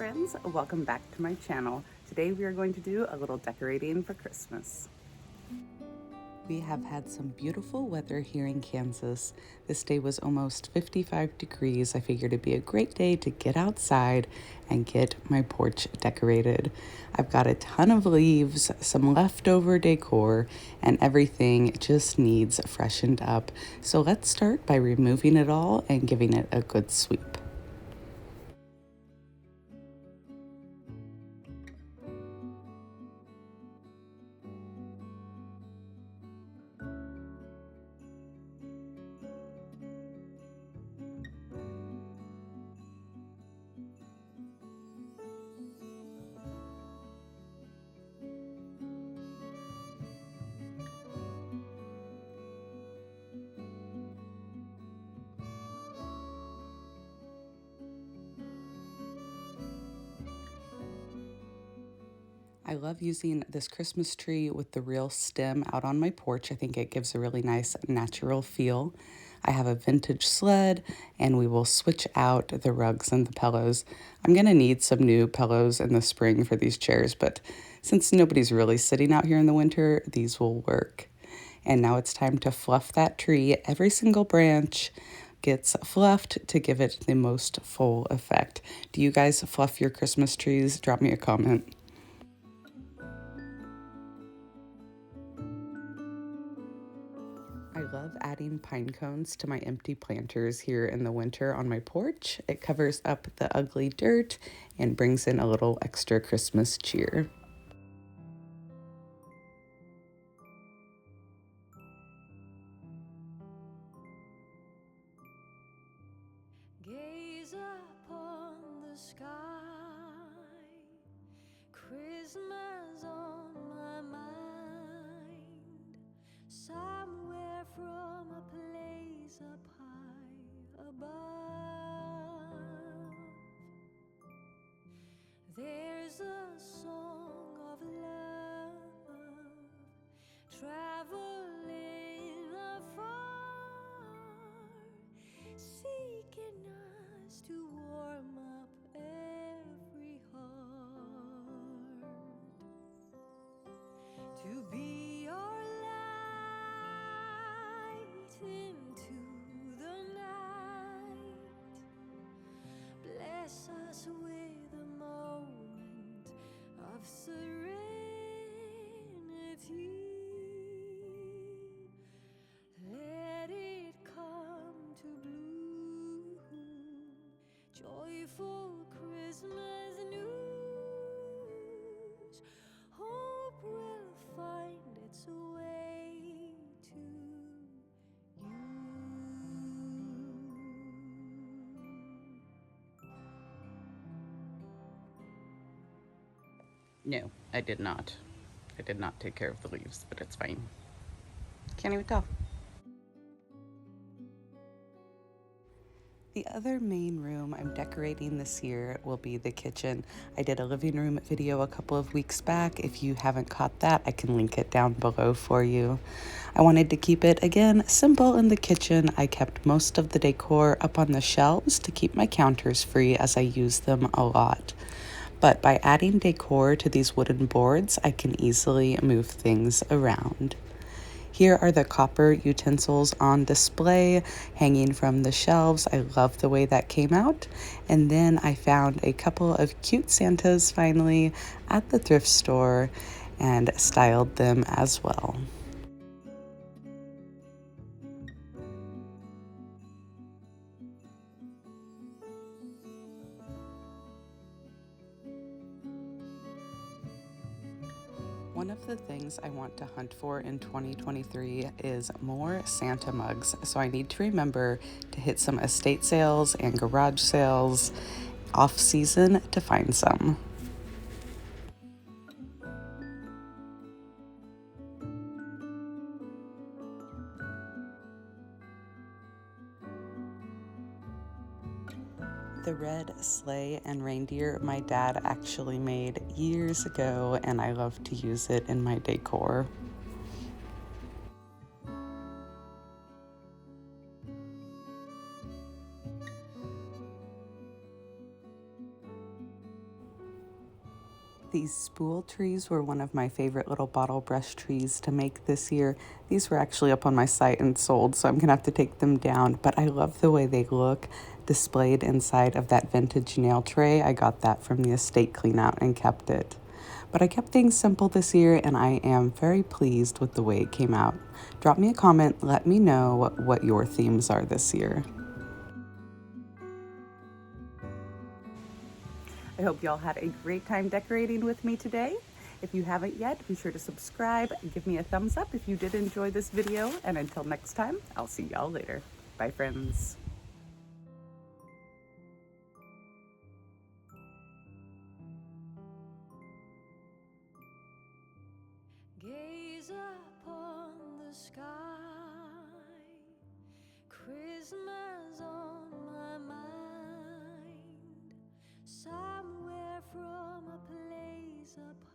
friends, welcome back to my channel. Today we are going to do a little decorating for Christmas. We have had some beautiful weather here in Kansas. This day was almost 55 degrees. I figured it'd be a great day to get outside and get my porch decorated. I've got a ton of leaves, some leftover decor, and everything just needs freshened up. So let's start by removing it all and giving it a good sweep. I love using this Christmas tree with the real stem out on my porch. I think it gives a really nice natural feel. I have a vintage sled and we will switch out the rugs and the pillows. I'm going to need some new pillows in the spring for these chairs, but since nobody's really sitting out here in the winter, these will work. And now it's time to fluff that tree. Every single branch gets fluffed to give it the most full effect. Do you guys fluff your Christmas trees? Drop me a comment. I love adding pine cones to my empty planters here in the winter on my porch. It covers up the ugly dirt and brings in a little extra Christmas cheer. Gaze upon the sky, Christmas on my mind, somewhere from a place up high above. There's a song of love traveling afar, seeking us to warm up every heart, to be our light into the night. Bless us with a moment of serenity. Let it come to bloom, joyful Christmas news. Hope will find its way to you. No, I did not. I did not take care of the leaves, but it's fine. Can't even tell. The other main room I'm decorating this year will be the kitchen. I did a living room video a couple of weeks back. If you haven't caught that, I can link it down below for you. I wanted to keep it, again, simple in the kitchen. I kept most of the decor up on the shelves to keep my counters free as I use them a lot. But by adding decor to these wooden boards, I can easily move things around. Here are the copper utensils on display hanging from the shelves. I love the way that came out. And then I found a couple of cute Santas finally at the thrift store and styled them as well. One of the things I want to hunt for in 2023 is more Santa mugs. So I need to remember to hit some estate sales and garage sales off season to find some. The red sleigh and reindeer my dad actually made years ago, and I love to use it in my decor. These spool trees were one of my favorite little bottle brush trees to make this year. These were actually up on my site and sold, so I'm gonna have to take them down, but I love the way they look displayed inside of that vintage nail tray. I got that from the estate clean out and kept it. But I kept things simple this year, and I am very pleased with the way it came out. Drop me a comment, let me know what your themes are this year. I hope y'all had a great time decorating with me today. If you haven't yet, be sure to subscribe and give me a thumbs up if you did enjoy this video. And until next time, I'll see y'all later. Bye, friends. Gaze upon the sky, Christmas on my mind, somewhere from a place apart.